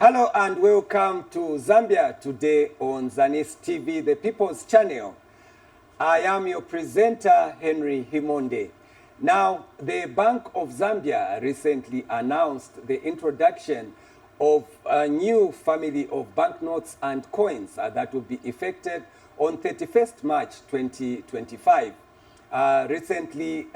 Hello and welcome to Zambia today on Zanis TV, the People's Channel. I am your presenter, Henry Himonde. Now, the Bank of Zambia recently announced the introduction of a new family of banknotes and coins that will be effected on 31st March 2025. Recently,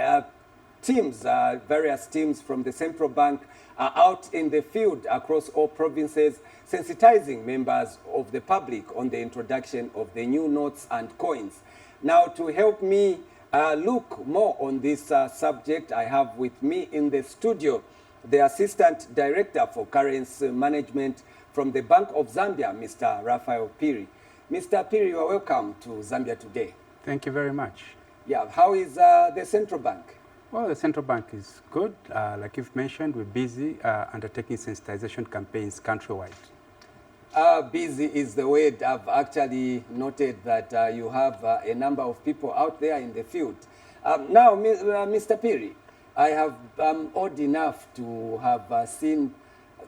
various teams from the central bank are out in the field across all provinces, sensitizing members of the public on the introduction of the new notes and coins. Now, to help me look more on this subject, I have with me in the studio the Assistant Director for Currency Management from the Bank of Zambia, Mr. Raphael Piri. Mr. Piri, you are welcome to Zambia today. Thank you very much. Yeah, how is the central bank? Well, the central bank is good. Like you've mentioned, we're busy undertaking sensitization campaigns countrywide. Busy is the word. I've actually noted that you have a number of people out there in the field. Now, Mr. Piri, I have odd enough to have seen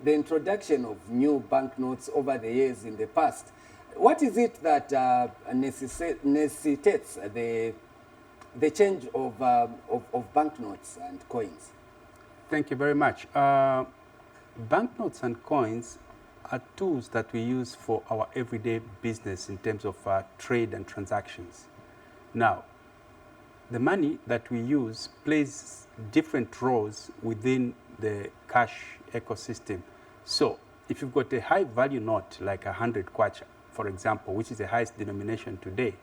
the introduction of new banknotes over the years in the past. What is it that necessitates the change of banknotes and coins? Thank you very much. Banknotes and coins are tools that we use for our everyday business in terms of trade and transactions. Now, the money that we use plays different roles within the cash ecosystem. So, if you've got a high value note like 100 kwacha, for example, which is the highest denomination today,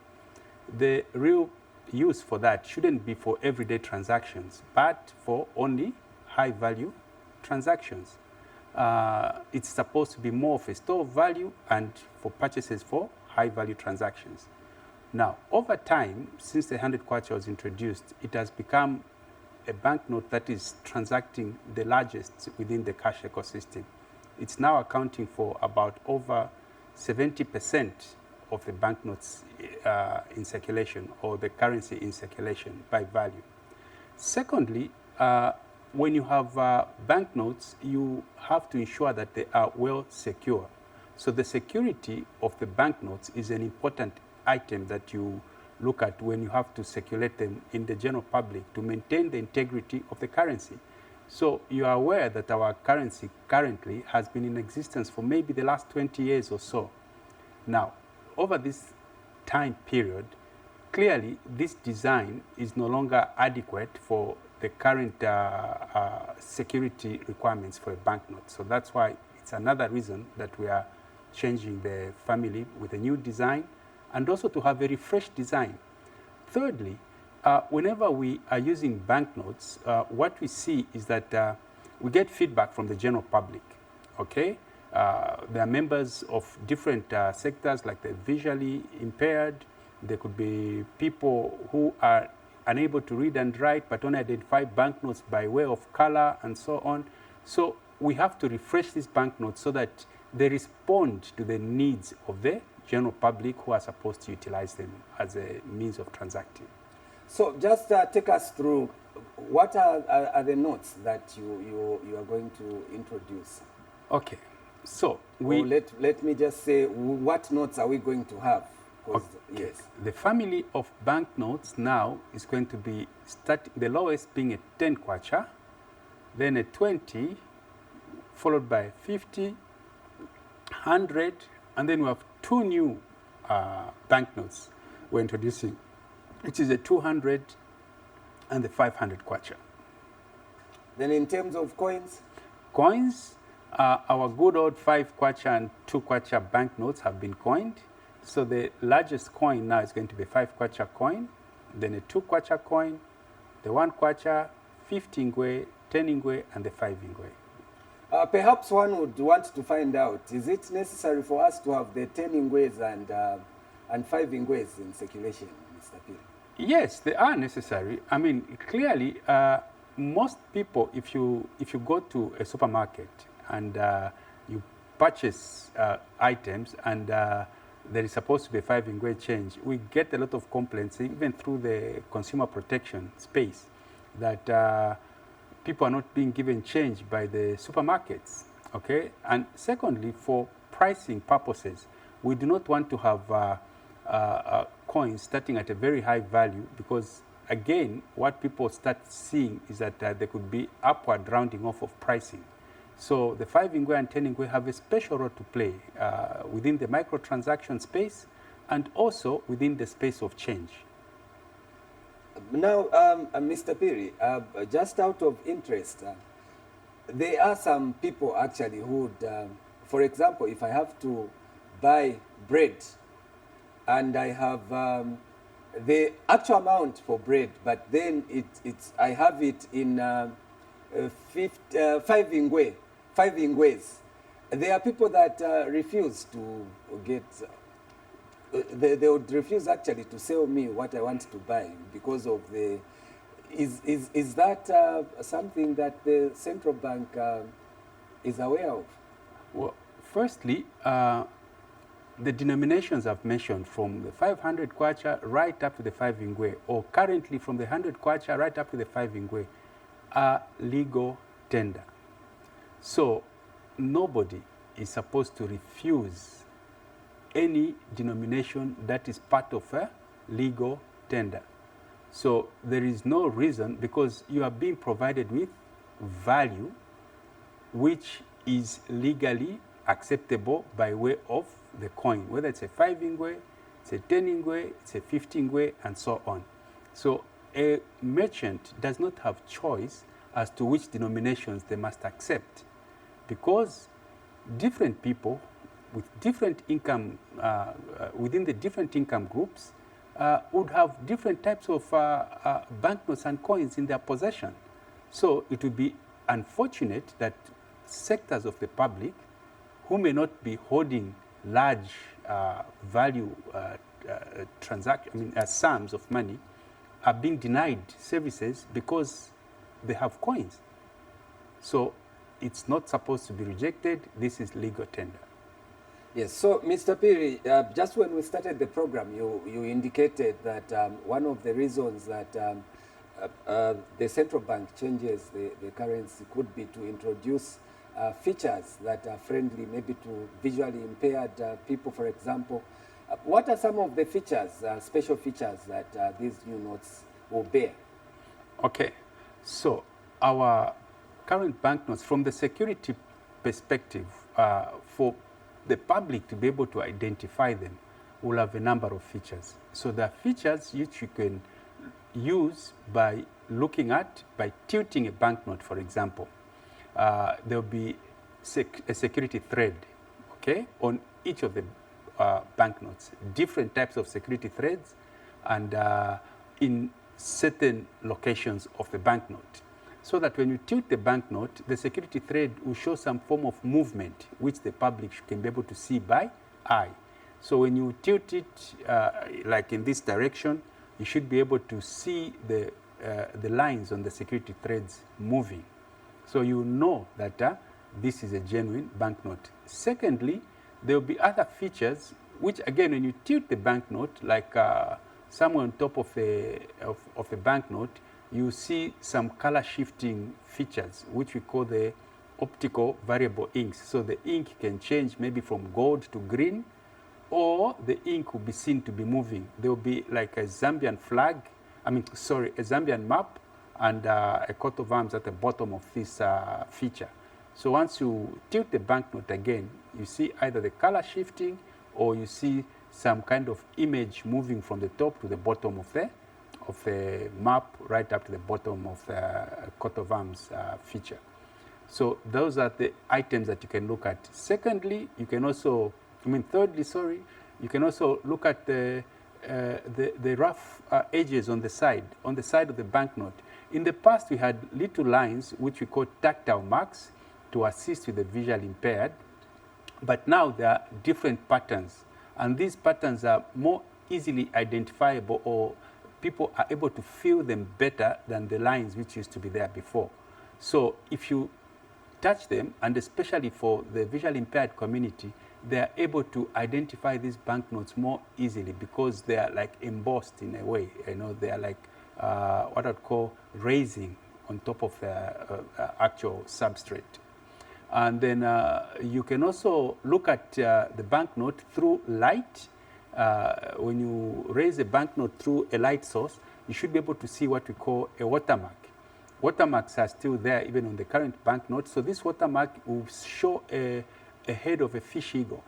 the real use for that shouldn't be for everyday transactions, but for only high value transactions. It's supposed to be more of a store of value and for purchases for high value transactions. Now, over time, since the 100 kwacha was introduced, it has become a banknote that is transacting the largest within the cash ecosystem. It's now accounting for about over 70% of the banknotes in circulation, or the currency in circulation by value. Secondly, when you have banknotes, you have to ensure that they are well secure. So the security of the banknotes is an important item that you look at when you have to circulate them in the general public to maintain the integrity of the currency. So you are aware that our currency currently has been in existence for maybe the last 20 years or so. Now, over this time period, clearly this design is no longer adequate for the current security requirements for a banknote. So that's why it's another reason that we are changing the family with a new design and also to have a refreshed design. Thirdly, whenever we are using banknotes, what we see is that we get feedback from the general public, okay? There are members of different sectors, like the visually impaired. There could be people who are unable to read and write, but only identify banknotes by way of color and so on. So we have to refresh these banknotes so that they respond to the needs of the general public who are supposed to utilize them as a means of transacting. So just take us through, what are the notes that you are going to introduce? Okay. So let me just say, what notes are we going to have? Okay. Yes. The family of banknotes now is going to be the lowest being a 10 kwacha, then a 20, followed by 50, 100, and then we have two new banknotes we're introducing, which is a 200 and the 500 kwacha. Then in terms of coins? Coins, our good old 5 kwacha and 2 kwacha banknotes have been coined. So the largest coin now is going to be 5 kwacha coin, then a 2 kwacha coin, the 1 kwacha, 50 ngwe, 10 ngwe, and the 5 ngwe. Perhaps one would want to find out, is it necessary for us to have the 10 ngwes and 5 ngwes in circulation, Mr. Piri? Yes, they are necessary. I mean, clearly, most people, if you go to a supermarket and you purchase items and there is supposed to be a 5 ngwe change, we get a lot of complaints, even through the consumer protection space, that people are not being given change by the supermarkets. Okay, and secondly, for pricing purposes, we do not want to have coins starting at a very high value, because again, what people start seeing is that there could be upward rounding off of pricing. So the 5 ingwe and 10 ingwe have a special role to play within the microtransaction space and also within the space of change. Now, Mr. Piri, just out of interest, there are some people actually who would, for example, if I have to buy bread and I have the actual amount for bread, but then I have it in 5 ingwes. There are people that refuse to get, they would refuse actually to sell me what I want to buy because of the, is that something that the central bank is aware of? Well, firstly, the denominations I've mentioned, from the 500 kwacha right up to the 5 ingwe, or currently from the 100 kwacha right up to the 5 ingwe, are legal tender. So nobody is supposed to refuse any denomination that is part of a legal tender. So there is no reason, because you are being provided with value which is legally acceptable by way of the coin, whether it's a 5 ingwe, it's a 10 ingwe, it's a 50 ingwe, and so on. So a merchant does not have choice as to which denominations they must accept, because different people with different income, within the different income groups, would have different types of banknotes and coins in their possession. So it would be unfortunate that sectors of the public who may not be holding large value sums of money are being denied services because they have coins. So it's not supposed to be rejected. This is legal tender. Yes, so Mr. Piri, just when we started the program, you indicated that one of the reasons that the central bank changes the currency could be to introduce features that are friendly maybe to visually impaired people, for example. What are some of the features, special features that these new notes will bear? Okay, so our current banknotes, from the security perspective, for the public to be able to identify them, will have a number of features. So there are features which you can use by looking at, by tilting a banknote, for example. There will be a security thread, okay, on each of the banknotes, different types of security threads, and in certain locations of the banknote. So that when you tilt the banknote, the security thread will show some form of movement which the public can be able to see by eye. So when you tilt it like in this direction, you should be able to see the lines on the security threads moving. So you know that this is a genuine banknote. Secondly, there will be other features which, again, when you tilt the banknote, like somewhere on top of the banknote, you see some color shifting features, which we call the optical variable inks. So the ink can change maybe from gold to green, or the ink will be seen to be moving. There will be like a Zambian flag, a Zambian map, and a coat of arms at the bottom of this feature. So once you tilt the banknote again, you see either the color shifting, or you see some kind of image moving from the top to the bottom of the map, right up to the bottom of the coat of arms feature. So those are the items that you can look at. Secondly, you can also, thirdly, you can also look at the rough edges on the side of the banknote. In the past, we had little lines which we call tactile marks to assist with the visually impaired, but now there are different patterns, and these patterns are more easily identifiable, or people are able to feel them better than the lines which used to be there before. So if you touch them, and especially for the visually impaired community, they are able to identify these banknotes more easily because they are like embossed in a way. They are like what I'd call raising on top of the actual substrate. And then you can also look at the banknote through light. When you raise a banknote through a light source, you should be able to see what we call a watermark. Watermarks are still there even on the current banknote. So this watermark will show a head of a fish eagle,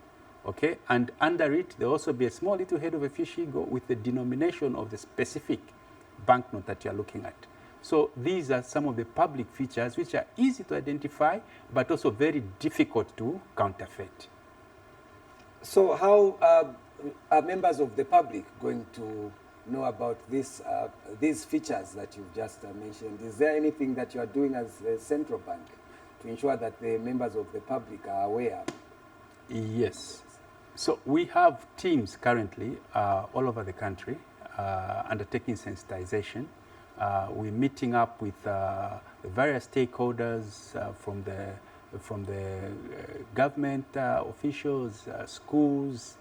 okay? And under it, there will also be a small little head of a fish eagle with the denomination of the specific banknote that you are looking at. So these are some of the public features which are easy to identify, but also very difficult to counterfeit. So how are members of the public going to know about these features that you've just mentioned? Is there anything that you are doing as a central bank to ensure that the members of the public are aware? Yes. So we have teams currently all over the country undertaking sensitization. We're meeting up with the various stakeholders from the government officials, schools,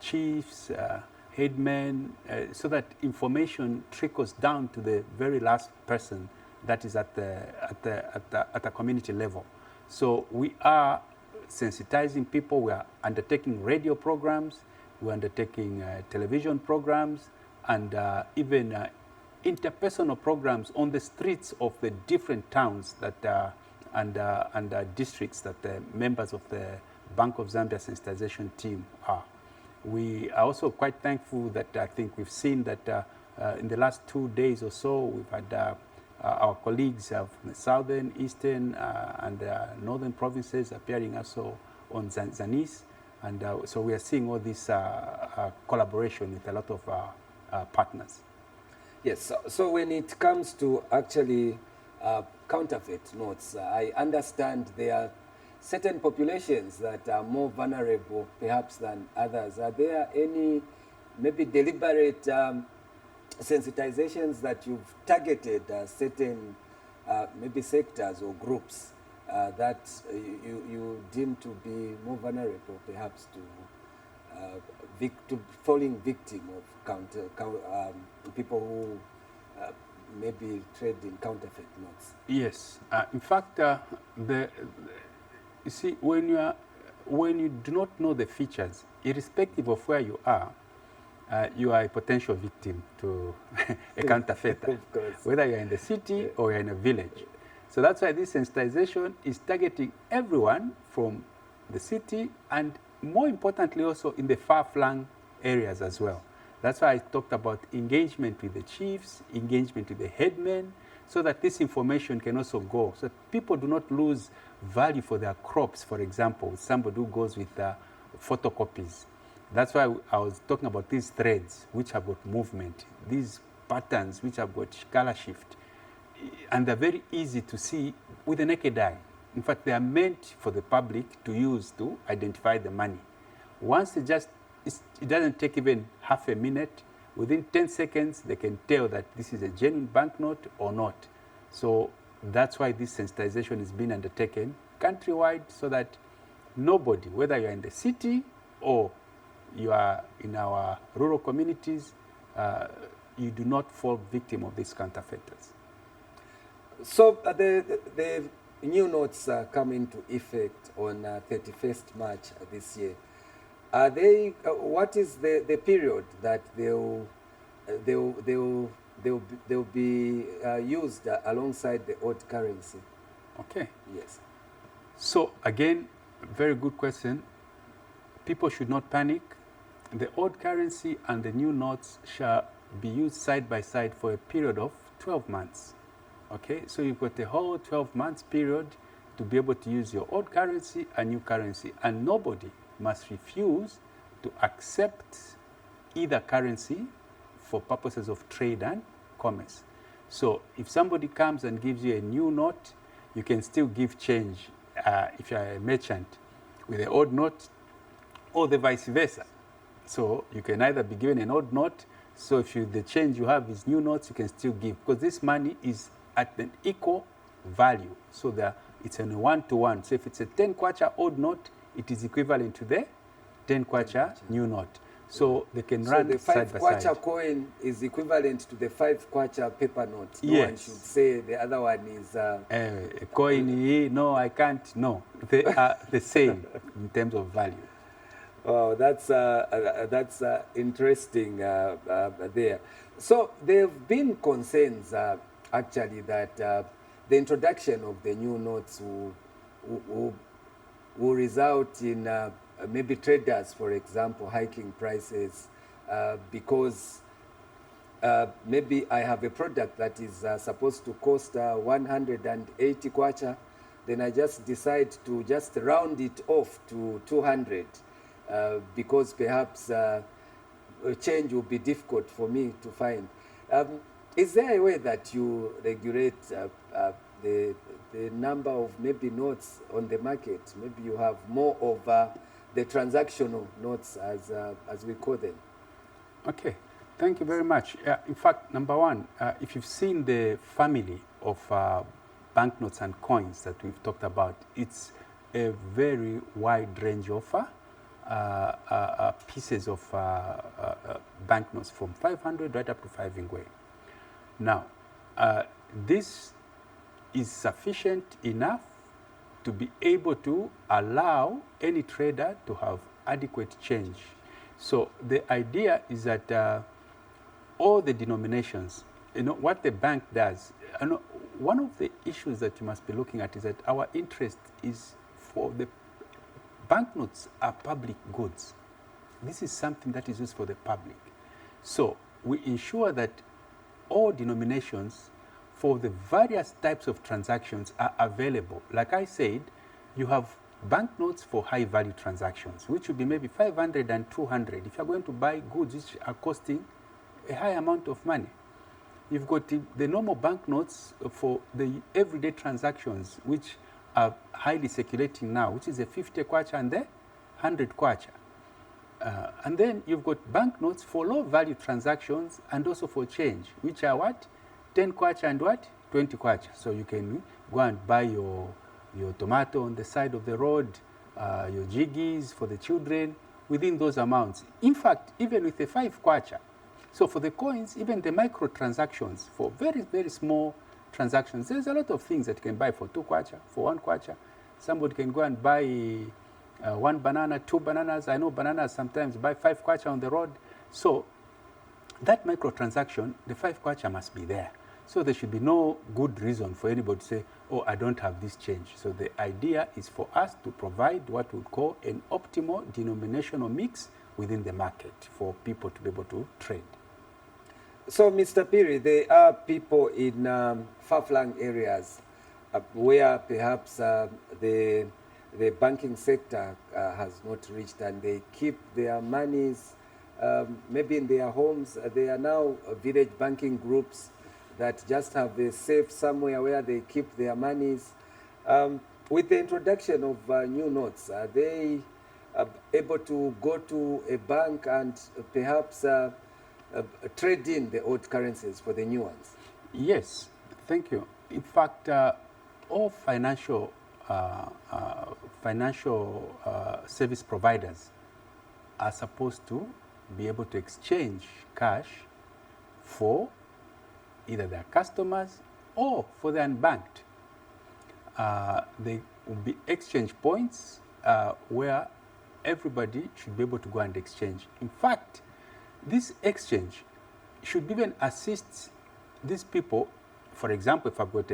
chiefs, headmen, so that information trickles down to the very last person that is at the community level. So we are sensitizing people. We are undertaking radio programs. We're undertaking television programs, and even interpersonal programs on the streets of the different towns that and districts that the members of the Bank of Zambia sensitization team are. We are also quite thankful that I think we've seen that in the last 2 days or so, we've had our colleagues from the southern, eastern, and northern provinces appearing also on Zanis. And so we are seeing all this collaboration with a lot of partners. Yes, so when it comes to actually counterfeit notes, I understand there are certain populations that are more vulnerable perhaps than others. Are there any maybe deliberate sensitizations that you've targeted certain maybe sectors or groups that you deem to be more vulnerable perhaps to falling victim of people who maybe trade in counterfeit notes? Yes. In fact, you see, when you do not know the features, irrespective of where you are a potential victim to a counterfeiter, Of course. whether you're in the city or you're in a village. So that's why this sensitization is targeting everyone from the city and more importantly also in the far-flung areas as well. That's why I talked about engagement with the chiefs, engagement with the headmen, so that this information can also go, so that people do not lose value for their crops, for example, somebody who goes with photocopies. That's why I was talking about these threads, which have got movement, these patterns, which have got color shift. And they're very easy to see with the naked eye. In fact, they are meant for the public to use to identify the money. Once it doesn't take even half a minute, within 10 seconds, they can tell that this is a genuine banknote or not. So that's why this sensitization is being undertaken countrywide, so that nobody, whether you're in the city or you are in our rural communities, you do not fall victim of these counterfeiters. So the new notes come into effect on 31st March this year. Are they? What is the period that they'll be used alongside the old currency? Okay. Yes. So again, very good question. People should not panic. The old currency and the new notes shall be used side by side for a period of 12 months. Okay, so you've got a whole 12 months period to be able to use your old currency and new currency, and nobody must refuse to accept either currency for purposes of trade and commerce. So if somebody comes and gives you a new note, you can still give change if you're a merchant with an old note, or the vice versa. So you can either be given an old note, so if the change you have is new notes, you can still give, because this money is at an equal value. So it's on a one-to-one. So if it's a 10 kwacha old note, it is equivalent to the 10 kwacha new note. So they can So run the side 5 by kwacha side. coin is equivalent to the 5 kwacha paper note. No Yes. one should say the other one is... A coin, no, I can't. No, they are the same in terms of value. Oh, that's interesting there. So there have been concerns actually that the introduction of the new notes will result in maybe traders, for example, hiking prices because maybe I have a product that is supposed to cost 180 kwacha, then I just decide to just round it off to 200 because perhaps a change will be difficult for me to find. Is there a way that you regulate the number of maybe notes on the market? Maybe you have more of the transactional notes as we call them. Okay, thank you very much. In fact, number one, if you've seen the family of banknotes and coins that we've talked about, it's a very wide range of pieces of banknotes from 500 right up to 5 ingwe. Now, this is sufficient enough to be able to allow any trader to have adequate change. So the idea is that all the denominations, what the bank does, one of the issues that you must be looking at is that our interest is for the banknotes are public goods. This is something that is used for the public. So we ensure that all denominations for the various types of transactions are available. Like I said, you have banknotes for high value transactions, which would be maybe 500 and 200. If you're going to buy goods which are costing a high amount of money. You've got the normal banknotes for the everyday transactions, which are highly circulating now, which is a 50 kwacha and the 100 kwacha. And then you've got banknotes for low value transactions and also for change, which are what? 10 kwacha and what? 20 kwacha. So you can go and buy your tomato on the side of the road, your jiggies for the children, within those amounts. In fact, even with a 5 kwacha. So for the coins, even the micro transactions, for very, very small transactions, there's a lot of things that you can buy for 2 kwacha, for 1 kwacha. Somebody can go and buy 1 banana, 2 bananas. I know bananas sometimes buy 5 kwacha on the road. So that micro transaction, the 5 kwacha must be there. So there should be no good reason for anybody to say, oh, I don't have this change. So the idea is for us to provide what we call an optimal denominational mix within the market for people to be able to trade. So, Mr. Piri, there are people in far-flung areas where perhaps the banking sector has not reached, and they keep their monies maybe in their homes. There are now village banking groups that just have a safe somewhere where they keep their monies. With the introduction of new notes, are they able to go to a bank and perhaps trade in the old currencies for the new ones? Yes, thank you. In fact, all financial service providers are supposed to be able to exchange cash for either their customers or for the unbanked. There will be exchange points where everybody should be able to go and exchange. In fact, this exchange should even assist these people. For example, if I've got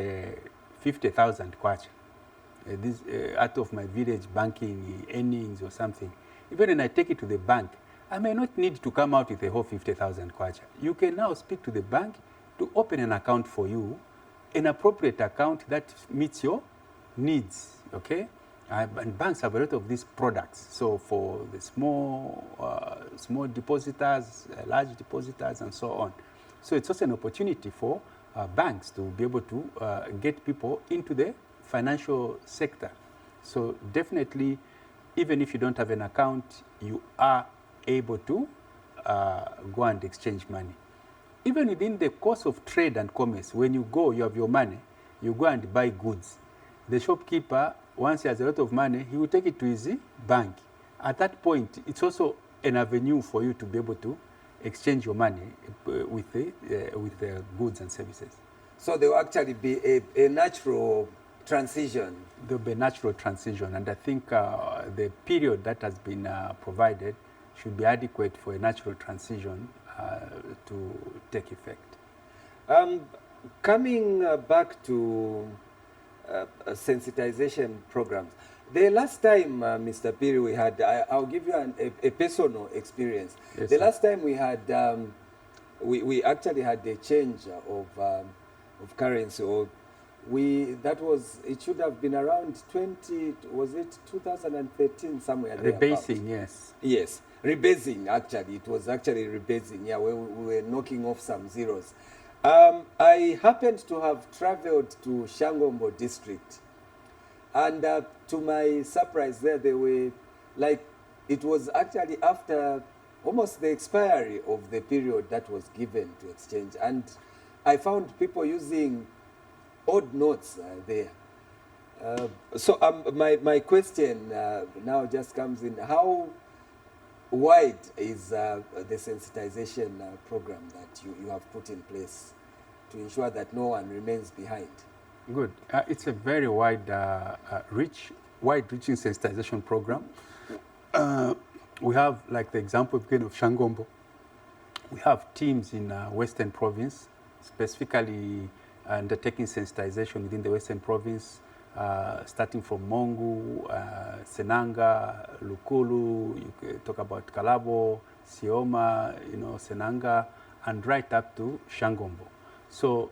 50,000 kwacha, out of my village banking earnings or something, even when I take it to the bank, I may not need to come out with a whole 50,000 kwacha. You can now speak to the bank to open an account for you, an appropriate account that meets your needs, okay? And banks have a lot of these products. So for the small depositors, large depositors, and so on. So it's also an opportunity for banks to be able to get people into the financial sector. So definitely, even if you don't have an account, you are able to go and exchange money. Even within the course of trade and commerce, when you go, you have your money, you go and buy goods. The shopkeeper, once he has a lot of money, he will take it to his bank. At that point, it's also an avenue for you to be able to exchange your money with the goods and services. So there will actually be a natural transition. There will be a natural transition, and I think the period that has been provided should be adequate for a natural transition to take effect. Coming back to sensitization programs, the last time, Mr. Piri, we had, I'll give you a personal experience. Yes, the sir. last time we had, we actually had a change of currency, or it should have been around 2013, somewhere there. Rebasing, yes. Yes, rebasing, actually. It was actually rebasing, yeah, where we were knocking off some zeros. I happened to have traveled to Shangombo district, and to my surprise there, they were like, it was actually after almost the expiry of the period that was given to exchange, and I found people using odd notes there. So my question now just comes in: how wide is the sensitization program that you have put in place to ensure that no one remains behind? Good. It's a very wide-reaching sensitization program. We have, like the example again of Shangombo, we have teams in Western Province, specifically undertaking sensitization within the Western Province, starting from Mongu, Senanga, Lukulu, you can talk about Kalabo, Sioma, Senanga, and right up to Shangombo. So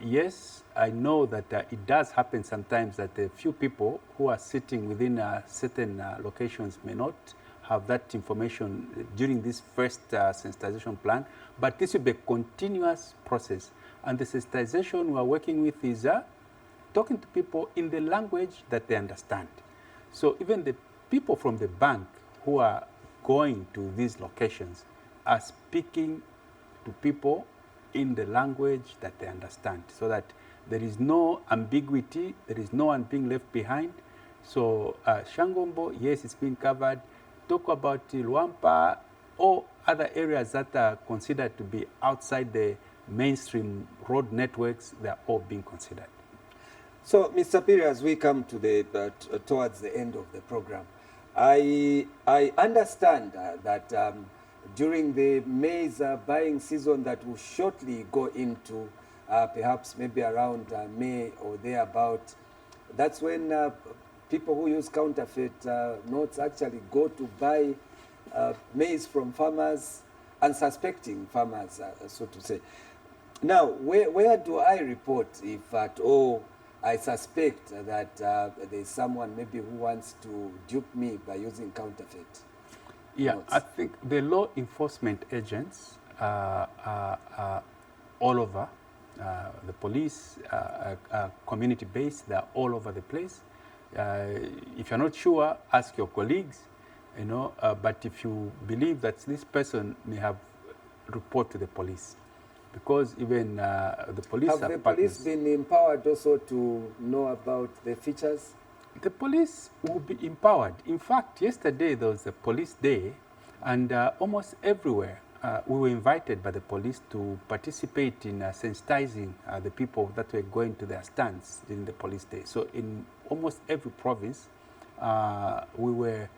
yes, I know that it does happen sometimes that a few people who are sitting within certain locations may not have that information during this first sensitization plan, but this will be a continuous process. And the sensitization we are working with is talking to people in the language that they understand. So even the people from the bank who are going to these locations are speaking to people in the language that they understand, so that there is no ambiguity, there is no one being left behind. So Shangombo, yes, it's been covered. Talk about Luampa or other areas that are considered to be outside the mainstream road networks, they are all being considered. So, Mr. Piri, as we come to towards the end of the program, I understand that during the maize buying season that will shortly go into perhaps maybe around May or thereabout, that's when people who use counterfeit notes actually go to buy maize from farmers, unsuspecting farmers, so to say. Now, where do I report if at all I suspect that there's someone maybe who wants to dupe me by using counterfeit notes? I think the law enforcement agents are all over. The police are community-based, they're all over the place. If you're not sure, ask your colleagues, but if you believe that this person may have, report to the police. Because even the police have the police been empowered also to know about the features? The police will be empowered. In fact, yesterday there was a police day, and almost everywhere we were invited by the police to participate in sensitizing the people that were going to their stands during the police day. So in almost every province, we were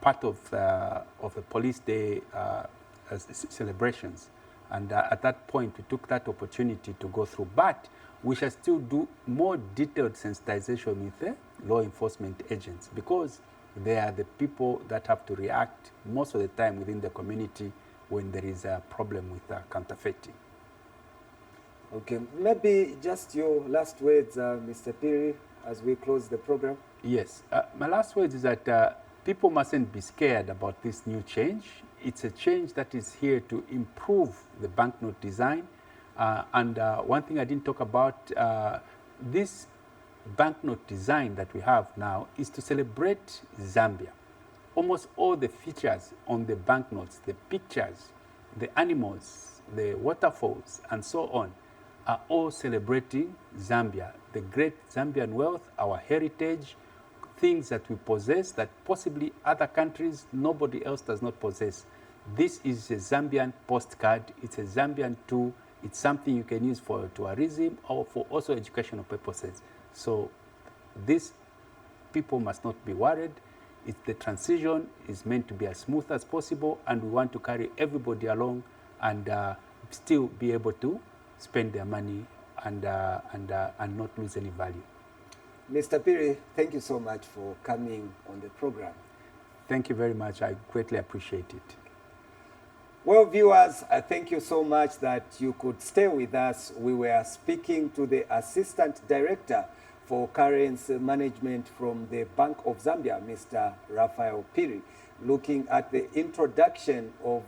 part of the police day celebrations. And at that point, we took that opportunity to go through. But we shall still do more detailed sensitization with the law enforcement agents, because they are the people that have to react most of the time within the community when there is a problem with counterfeiting. Okay, maybe just your last words, Mr. Piri, as we close the program. Yes, my last words is that people mustn't be scared about this new change. It's a change that is here to improve the banknote design. And one thing I didn't talk about, this banknote design that we have now is to celebrate Zambia. Almost all the features on the banknotes, the pictures, the animals, the waterfalls, and so on, are all celebrating Zambia, the great Zambian wealth, our heritage, things that we possess that possibly other countries, nobody else does not possess. This is a Zambian postcard. It's a Zambian tool. It's something you can use for tourism or for also educational purposes. So these people must not be worried. The transition is meant to be as smooth as possible, and we want to carry everybody along and still be able to spend their money and not lose any value. Mr. Piri, thank you so much for coming on the program. Thank you very much. I greatly appreciate it. Well, viewers, thank you so much that you could stay with us. We were speaking to the Assistant Director for Currency Management from the Bank of Zambia, Mr. Raphael Piri, looking at the introduction of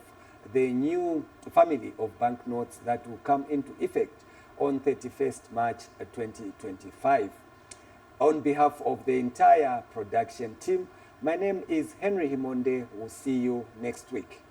the new family of banknotes that will come into effect on 31st March 2025. On behalf of the entire production team, my name is Henry Himonde. We'll see you next week.